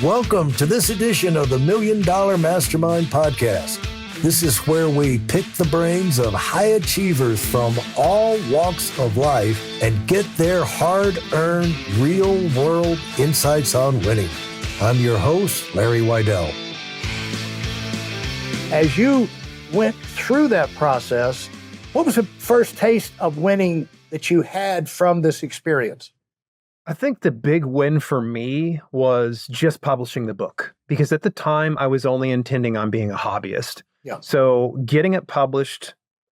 Welcome to this edition of the Million Dollar Mastermind podcast. This is where we pick the brains of high achievers from all walks of life and get their hard-earned, real-world insights on winning. I'm your host, Larry Weidel. As you went through that process, what was the first taste of winning that you had from this experience? I think the big win for me was just publishing the book, because at the time I was only intending on being a hobbyist. Yeah. So getting it published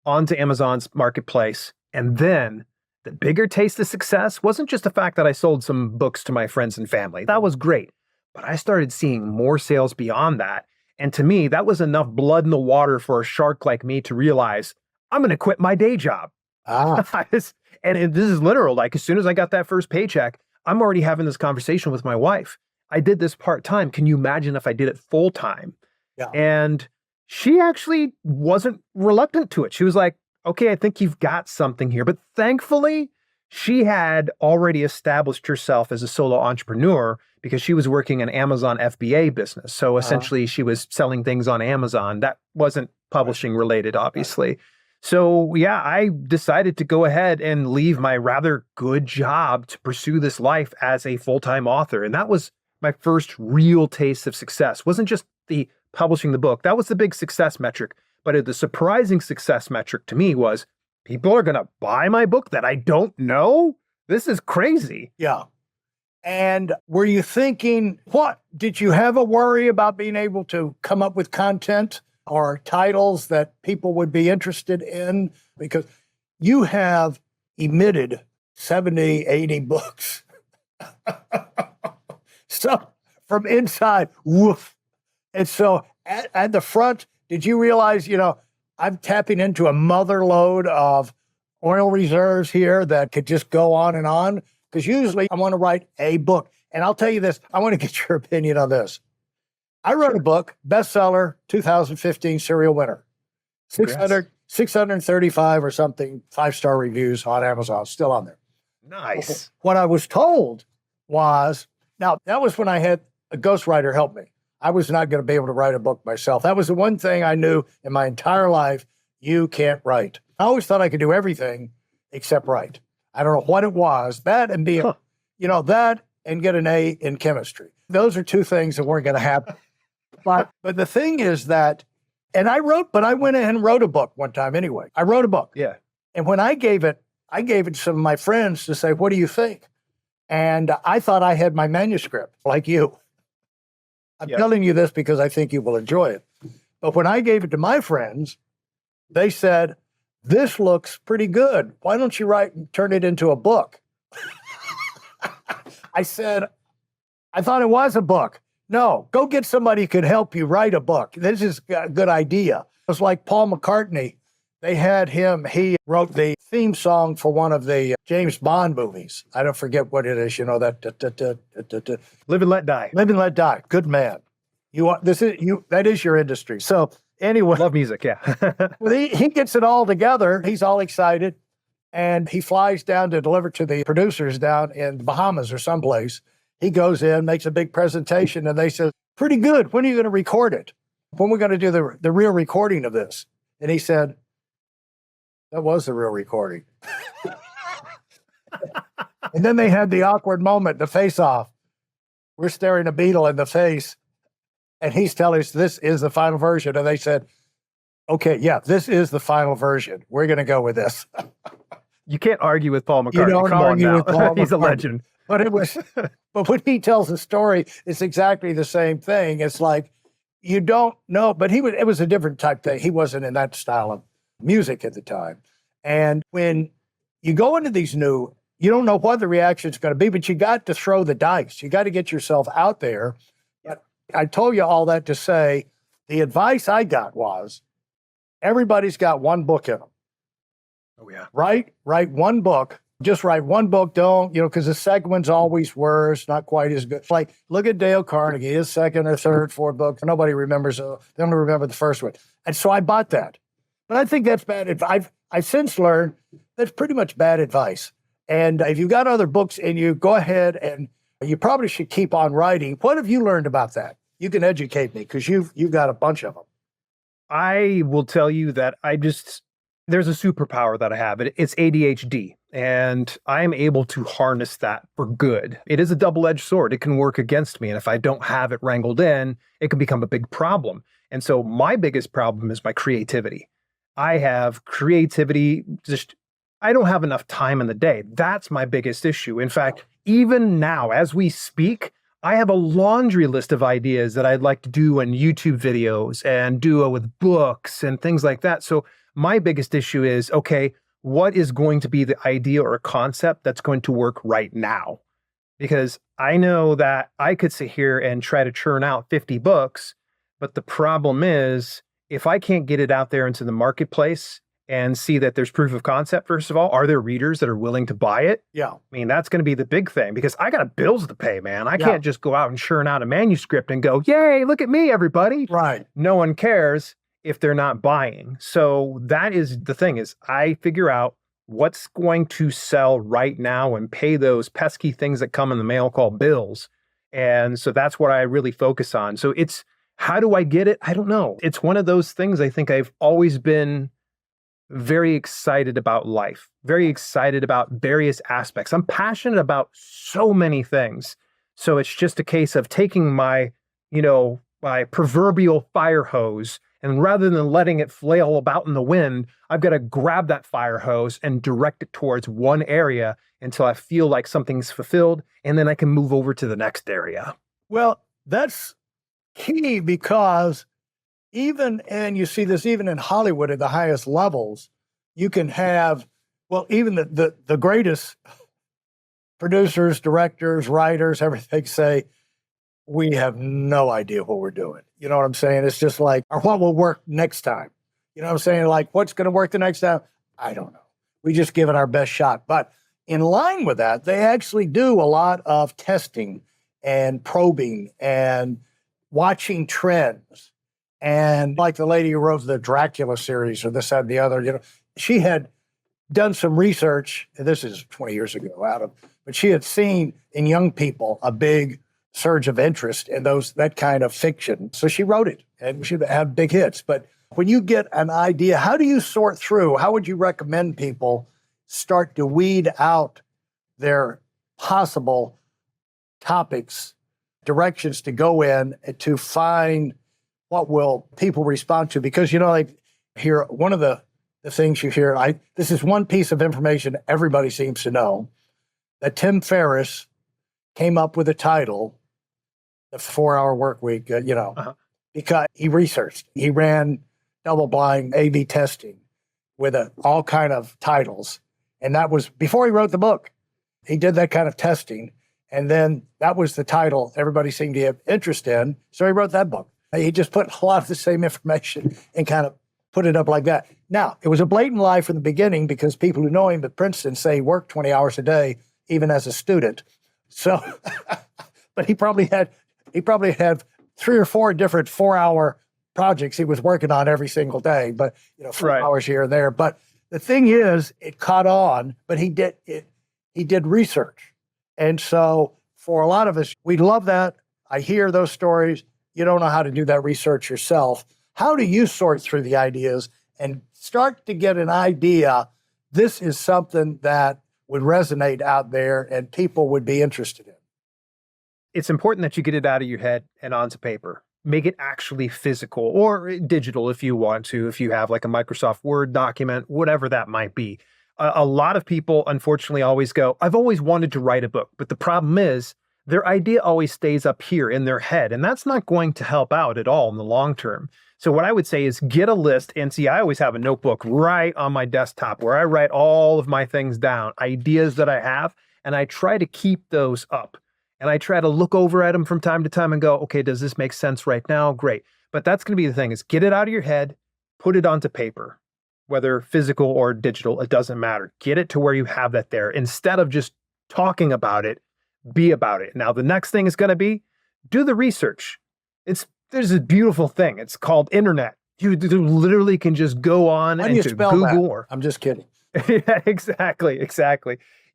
onto Amazon's marketplace, and then the bigger taste of success wasn't just the fact that I sold some books to my friends and family. That was great. But I started seeing more sales beyond that. And to me, that was enough blood in the water for a shark like me to realize I'm going to quit my day job. And this is literal. Like, as soon as I got that first paycheck, I'm already having this conversation with my wife. I did this part-time. Can you imagine if I did it full-time? Yeah. And she actually wasn't reluctant to it. She was like, okay, I think you've got something here. But thankfully, she had already established herself as a solo entrepreneur because she was working an Amazon FBA business. So essentially, she was selling things on Amazon. That wasn't publishing related, obviously. So yeah, I decided to go ahead and leave my rather good job to pursue this life as a full-time author. And that was my first real taste of success. It wasn't just the publishing the book. That was the big success metric. But the surprising success metric to me was, people are going to buy my book that I don't know? This is crazy. Yeah. And were you thinking, did you have a worry about being able to come up with content or titles that people would be interested in? Because you have emitted 70, 80 books. So from inside, woof. And so at the front, did you realize, I'm tapping into a mother lode of oil reserves here that could just go on and on? Because usually I want to write a book. And I'll tell you this, I want to get your opinion on this. I wrote a book, bestseller, 2015 serial winner, 635 or something, 5-star reviews on Amazon, still on there. Nice. What I was told was, now that was when I had a ghostwriter help me. I was not going to be able to write a book myself. That was the one thing I knew in my entire life: you can't write. I always thought I could do everything except write. I don't know what it was. That and be, that and get an A in chemistry. Those are two things that weren't going to happen. But the thing is that, and I went ahead and wrote a book one time anyway. I wrote a book. Yeah. And when I gave it to some of my friends to say, what do you think? And I thought I had my manuscript, like you. I'm telling you this because I think you will enjoy it. But when I gave it to my friends, they said, this looks pretty good. Why don't you write and turn it into a book? I said, I thought it was a book. No, go get somebody who could help you write a book. This is a good idea. It was like Paul McCartney. They had him, he wrote the theme song for one of the James Bond movies. I don't forget what it is, that. Live and Let Die. Live and Let Die. Good man. That is your industry. So anyway. Love music, yeah. Well, he gets it all together. He's all excited. And he flies down to deliver to the producers down in the Bahamas or someplace. He goes in, makes a big presentation, and they said, pretty good. When are you going to record it? When are we going to do the real recording of this? And he said, that was the real recording. And then they had the awkward moment, the face-off. We're staring a beetle in the face, and he's telling us this is the final version. And they said, okay, yeah, this is the final version. We're going to go with this. You can't argue with Paul McCartney. You don't argue with Paul He's McCartney. a legend. But when he tells the story, it's exactly the same thing. It's like, you don't know, but it was a different type thing. He wasn't in that style of music at the time. And when you go into these you don't know what the reaction is going to be, but you got to throw the dice. You got to get yourself out there. But I told you all that to say, the advice I got was, everybody's got one book in them. Oh, yeah. Write one book. Just write one book. Don't, because the second one's always worse, not quite as good. Like, look at Dale Carnegie, his second or third, fourth book. Nobody remembers, they only remember the first one. And so I bought that. But I think that's bad advice. I've since learned that's pretty much bad advice. And if you've got other books and you go ahead and You probably should keep on writing. What have you learned about that? You can educate me because you've got a bunch of them. I will tell you that there's a superpower that I have. It's ADHD, and I am able to harness that for good. It is a double-edged sword. It can work against me, and if I don't have it wrangled in, it can become a big problem. And so my biggest problem is my creativity. I have creativity, I don't have enough time in the day. That's my biggest issue. In fact, even now, as we speak, I have a laundry list of ideas that I'd like to do in YouTube videos and do with books and things like that. So my biggest issue is, okay, what is going to be the idea or concept that's going to work right now? Because I know that I could sit here and try to churn out 50 books, but the problem is, if I can't get it out there into the marketplace and see that there's proof of concept, first of all, are there readers that are willing to buy it? Yeah. I mean, that's going to be the big thing, because I got bills to pay, man. I can't just go out and churn out a manuscript and go, yay, look at me, everybody. Right. No one cares if they're not buying. So that is the thing, is I figure out what's going to sell right now and pay those pesky things that come in the mail called bills. And so that's what I really focus on. So it's, how do I get it? I don't know. It's one of those things. I think I've always been very excited about life, very excited about various aspects. I'm passionate about so many things. So it's just a case of taking my proverbial fire hose, and rather than letting it flail about in the wind, I've got to grab that fire hose and direct it towards one area until I feel like something's fulfilled, and then I can move over to the next area. Well, that's key, because and you see this even in Hollywood at the highest levels, you can have, even the greatest producers, directors, writers, everything say, we have no idea what we're doing. You know what I'm saying? It's just like, or what will work next time? You know what I'm saying? Like, what's going to work the next time? I don't know. We just give it our best shot. But in line with that, they actually do a lot of testing and probing and watching trends. And like the lady who wrote the Dracula series or this, that, and the other, she had done some research, and this is 20 years ago, but she had seen in young people a big surge of interest in that kind of fiction. So she wrote it, and she had big hits. But when you get an idea, how do you sort through? How would you recommend people start to weed out their possible topics, directions to go in to find what will people respond to? Because, like here, one of the things you hear, this is one piece of information everybody seems to know, that Tim Ferriss came up with a title, The 4-Hour Work Week, because he researched. He ran double-blind A/B testing with all kind of titles. And that was before he wrote the book. He did that kind of testing. And then that was the title everybody seemed to have interest in. So he wrote that book. He just put a lot of the same information and kind of put it up like that. Now, it was a blatant lie from the beginning, because people who know him at Princeton say he worked 20 hours a day, even as a student. So, but he probably had 3 or 4 different 4-hour projects he was working on every single day, but 4 hours here and there. But the thing is, it caught on, but he did research. And so for a lot of us, we love that. I hear those stories. You don't know how to do that research yourself. How do you sort through the ideas and start to get an idea, this is something that would resonate out there and people would be interested in? It's important that you get it out of your head and onto paper. Make it actually physical or digital if you want to, if you have like a Microsoft Word document, whatever that might be. A lot of people, unfortunately, always go, I've always wanted to write a book. But the problem is, their idea always stays up here in their head, and that's not going to help out at all in the long term. So what I would say is get a list, and see, I always have a notebook right on my desktop where I write all of my things down, ideas that I have, and I try to keep those up. And I try to look over at them from time to time and go, okay, does this make sense right now? Great. But that's going to be the thing, is get it out of your head, put it onto paper, whether physical or digital, it doesn't matter. Get it to where you have that there. Instead of just talking about it, be about it. Now, the next thing is going to be, do the research. There's a beautiful thing. It's called internet. You literally can just go on How do you into spell Google. That? I'm just kidding. Yeah, exactly.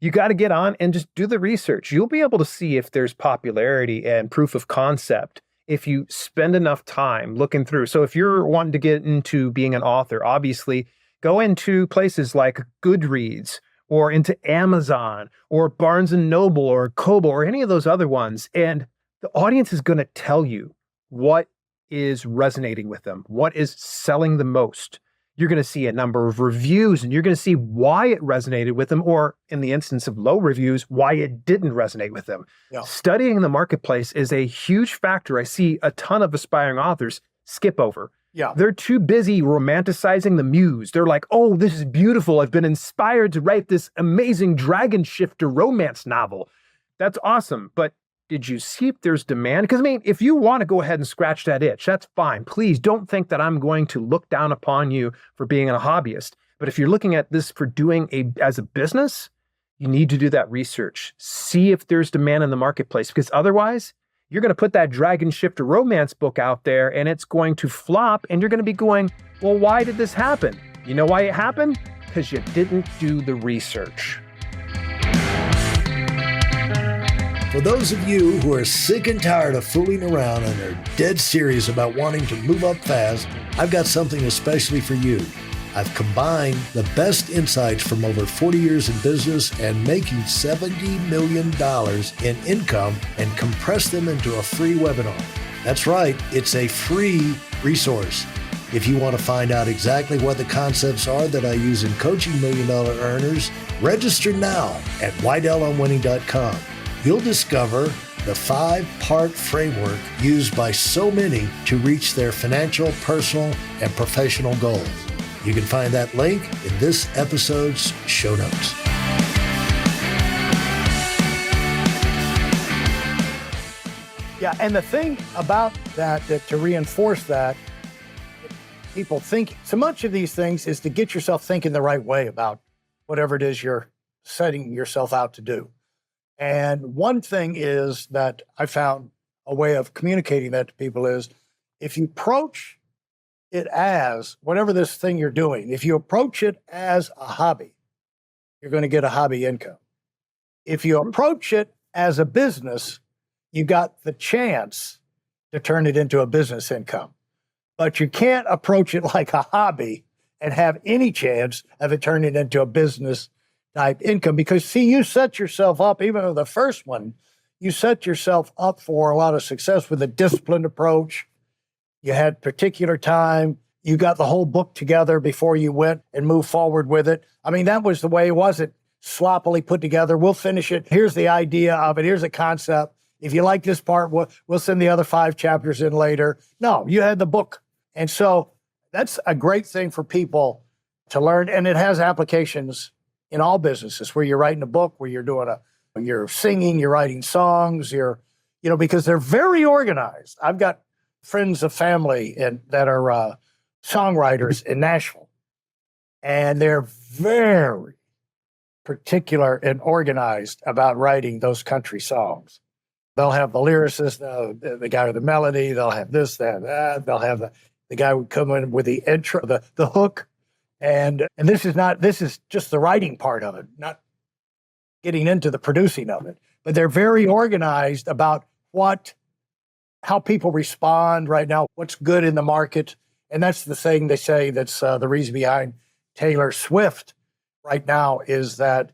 you got to get on and just do the research. You'll be able to see if there's popularity and proof of concept if you spend enough time looking through. So if you're wanting to get into being an author, obviously go into places like Goodreads or into Amazon or Barnes and Noble or Kobo or any of those other ones. And the audience is going to tell you what is resonating with them, what is selling the most. You're going to see a number of reviews and you're going to see why it resonated with them, or in the instance of low reviews, why it didn't resonate with them. Yeah. Studying the marketplace is a huge factor. I see a ton of aspiring authors skip over. Yeah. They're too busy romanticizing the muse. They're like, oh, this is beautiful. I've been inspired to write this amazing dragon shifter romance novel. That's awesome. But did you see if there's demand? Because, I mean, if you want to go ahead and scratch that itch, that's fine. Please don't think that I'm going to look down upon you for being a hobbyist. But if you're looking at this for doing as a business, you need to do that research. See if there's demand in the marketplace, because otherwise you're going to put that dragon shifter romance book out there and it's going to flop and you're going to be going, well, why did this happen? You know why it happened? Because you didn't do the research. For those of you who are sick and tired of fooling around and are dead serious about wanting to move up fast, I've got something especially for you. I've combined the best insights from over 40 years in business and making $70 million in income and compressed them into a free webinar. That's right, it's a free resource. If you want to find out exactly what the concepts are that I use in coaching $1 million earners, register now at weidelonwinning.com. You'll discover the 5-part framework used by so many to reach their financial, personal, and professional goals. You can find that link in this episode's show notes. Yeah, and the thing about that to reinforce that, people think so much of these things is to get yourself thinking the right way about whatever it is you're setting yourself out to do. And one thing is that I found a way of communicating that to people is if you approach it as whatever this thing you're doing, if you approach it as a hobby, you're going to get a hobby income. If you approach it as a business, you got the chance to turn it into a business income. But you can't approach it like a hobby and have any chance of it turning into a business type income, because see, you set yourself up, even with the first one, you set yourself up for a lot of success with a disciplined approach. You had particular time. You got the whole book together before you went and moved forward with it. I mean, that was the way it wasn't sloppily put together. We'll finish it. Here's the idea of it. Here's a concept. If you like this part, we'll send the other 5 chapters in later. No, you had the book. And so that's a great thing for people to learn. And it has applications in all businesses, where you're writing a book, where you're singing, you're writing songs, because they're very organized. I've got friends of family that are songwriters in Nashville, and they're very particular and organized about writing those country songs. They'll have the lyricist, the guy with the melody, they'll have this, that, they'll have the guy would come in with the intro, the hook. And this is just the writing part of it, not getting into the producing of it. But they're very organized about how people respond right now, what's good in the market. And that's the thing they say that's the reason behind Taylor Swift right now is that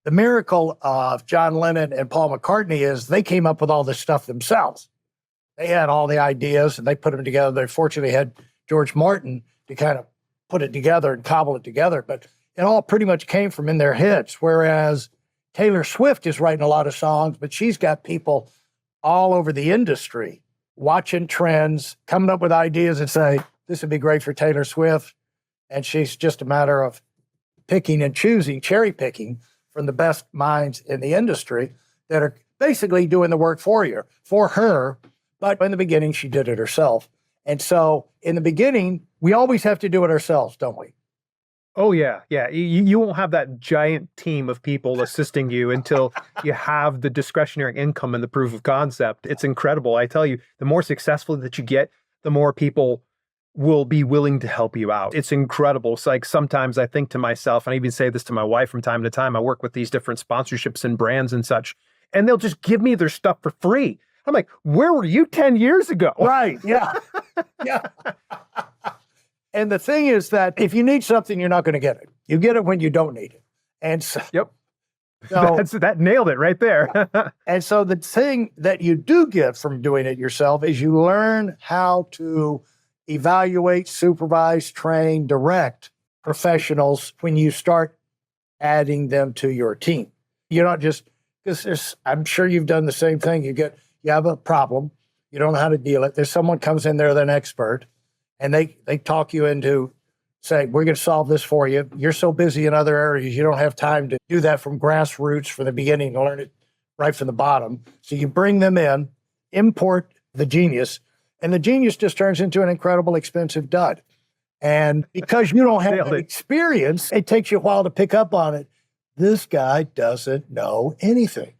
the miracle of John Lennon and Paul McCartney is they came up with all this stuff themselves. They had all the ideas and they put them together. They fortunately had George Martin to kind of put it together and cobble it together, but it all pretty much came from in their heads. Whereas Taylor Swift is writing a lot of songs, but she's got people all over the industry watching trends, coming up with ideas and say, this would be great for Taylor Swift. And she's just a matter of picking and choosing, cherry picking from the best minds in the industry that are basically doing the work for her. But in the beginning, she did it herself. And so in the beginning, we always have to do it ourselves, don't we? Oh, yeah. Yeah. You won't have that giant team of people assisting you until you have the discretionary income and the proof of concept. It's incredible. I tell you, the more successful that you get, the more people will be willing to help you out. It's incredible. It's like sometimes I think to myself, and I even say this to my wife from time to time, I work with these different sponsorships and brands and such, and they'll just give me their stuff for free. I'm like, where were you 10 years ago? Right. Yeah. Yeah. And the thing is that if you need something, you're not going to get it. You get it when you don't need it. And so, Yep. so That nailed it right there. and so the thing that you do get from doing it yourself is you learn how to evaluate, supervise, train, direct professionals when you start adding them to your team. You're not just, because I'm sure you've done the same thing. You have a problem, you don't know how to deal it. There's someone comes in there, they're an expert, and they talk you into saying, we're going to solve this for you. You're so busy in other areas, you don't have time to do that from grassroots from the beginning to learn it right from the bottom. So you bring them in, import the genius, and the genius just turns into an incredible expensive dud. And because you don't have the experience, it takes you a while to pick up on it. This guy doesn't know anything.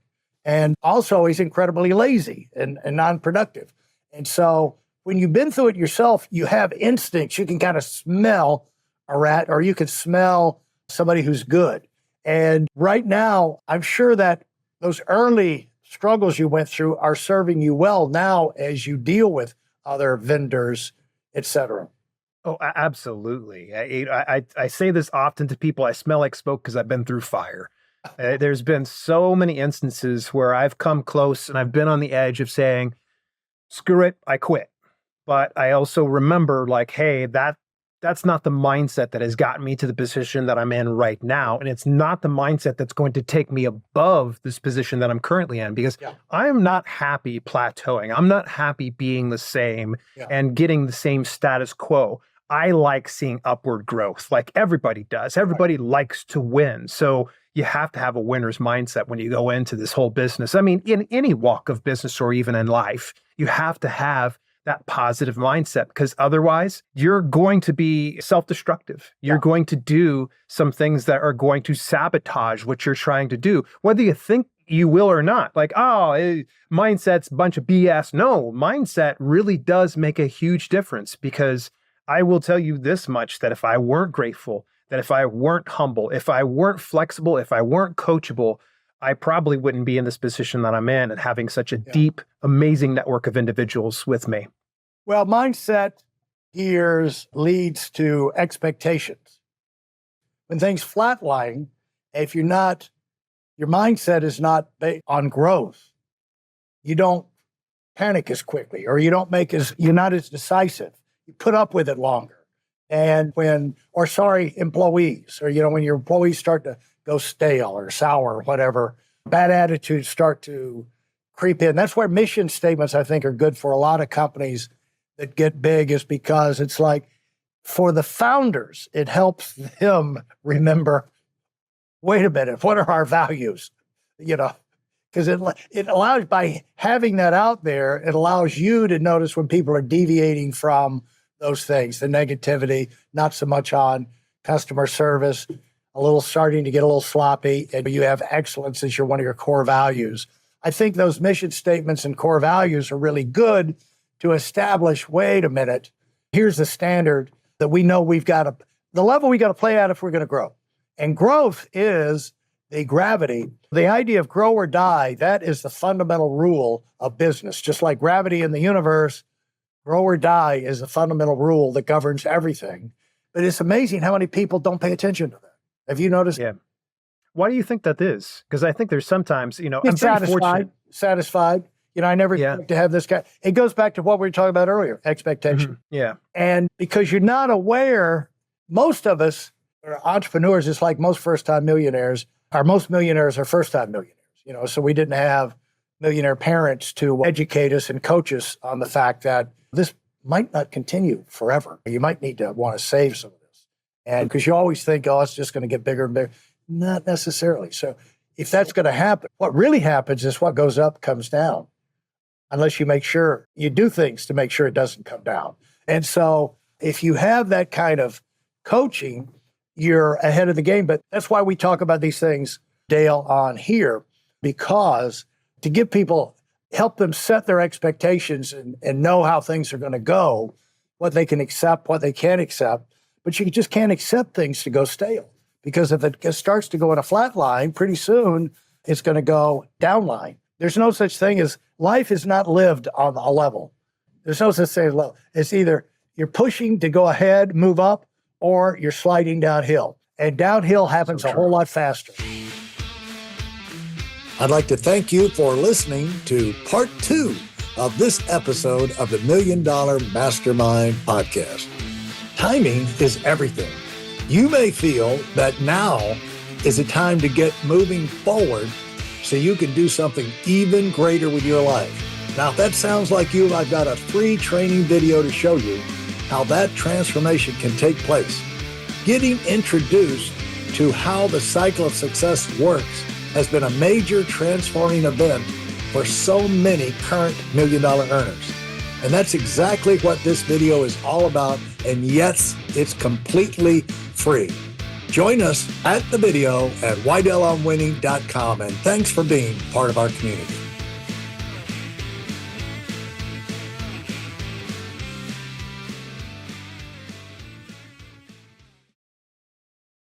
And also he's incredibly lazy and non-productive. And so when you've been through it yourself, you have instincts. You can kind of smell a rat, or you can smell somebody who's good. And right now, I'm sure that those early struggles you went through are serving you well now as you deal with other vendors, et cetera. Oh, absolutely. I say this often to people. I smell like smoke because I've been through fire. There's been so many instances where I've come close and I've been on the edge of saying, screw it, I quit. But I also remember like, hey, that's not the mindset that has gotten me to the position that I'm in right now. And it's not the mindset that's going to take me above this position that I'm currently in, because I'm not happy plateauing. I'm not happy being the same and getting the same status quo. I like seeing upward growth like everybody does. Everybody likes to win. So you have to have a winner's mindset when you go into this whole business. I mean, in any walk of business or even in life, you have to have that positive mindset, because otherwise you're going to be self-destructive. You're going to do some things that are going to sabotage what you're trying to do, whether you think you will or not. Like, mindset's a bunch of BS. No, mindset really does make a huge difference, because I will tell you this much, that if I weren't grateful, that if I weren't humble, if I weren't flexible, if I weren't coachable, I probably wouldn't be in this position that I'm in and having such a deep, amazing network of individuals with me. Well, mindset gears leads to expectations. When things flatline, if your mindset is not based on growth, you don't panic as quickly, or you're not as decisive. You put up with it longer. And employees, or, when your employees start to go stale or sour or whatever, bad attitudes start to creep in. That's where mission statements, I think, are good for a lot of companies that get big, is because it's like, for the founders, it helps them remember, wait a minute, what are our values? Because it allows, by having that out there, it allows you to notice when people are deviating from those things, the negativity, not so much on customer service, starting to get a little sloppy, and you have excellence as one of your core values. I think those mission statements and core values are really good to establish, wait a minute, here's the standard that we know the level we got to play at if we're going to grow. And growth is the gravity. The idea of grow or die, that is the fundamental rule of business. Just like gravity in the universe, grow or die is the fundamental rule that governs everything. But it's amazing how many people don't pay attention to that. Have you noticed? Yeah. Why do you think that is? Because I think there's sometimes, I'm satisfied. I never expect to have this guy. It goes back to what we were talking about earlier, expectation. Mm-hmm. Yeah. And because you're not aware, most of us are entrepreneurs, just like most first-time millionaires. Most millionaires are first-time millionaires, so we didn't have millionaire parents to educate us and coach us on the fact that this might not continue forever. You might need to want to save some of this. And because you always think, it's just going to get bigger and bigger. Not necessarily. So if that's going to happen, what really happens is what goes up comes down, unless you make sure you do things to make sure it doesn't come down. And so if you have that kind of coaching, you're ahead of the game. But that's why we talk about these things, Dale, on here, because to give people, help them set their expectations and know how things are going to go. what they can accept, what they can't accept, but you just can't accept things to go stale. Because if it starts to go in a flat line, pretty soon it's going to go down line. There's no such thing as life is not lived on a level. There's no such thing as level. It's either you're pushing to go ahead, move up, or you're sliding downhill. And downhill happens a whole lot faster. I'd like to thank you for listening to part 2 of this episode of the Million Dollar Mastermind podcast. Timing is everything. You may feel that now is a time to get moving forward so you can do something even greater with your life. Now, if that sounds like you, I've got a free training video to show you how that transformation can take place. Getting introduced to how the cycle of success works has been a major transforming event for so many current million-dollar earners. And that's exactly what this video is all about. And yes, it's completely free. Join us at the video at weidelonwinning.com. And thanks for being part of our community.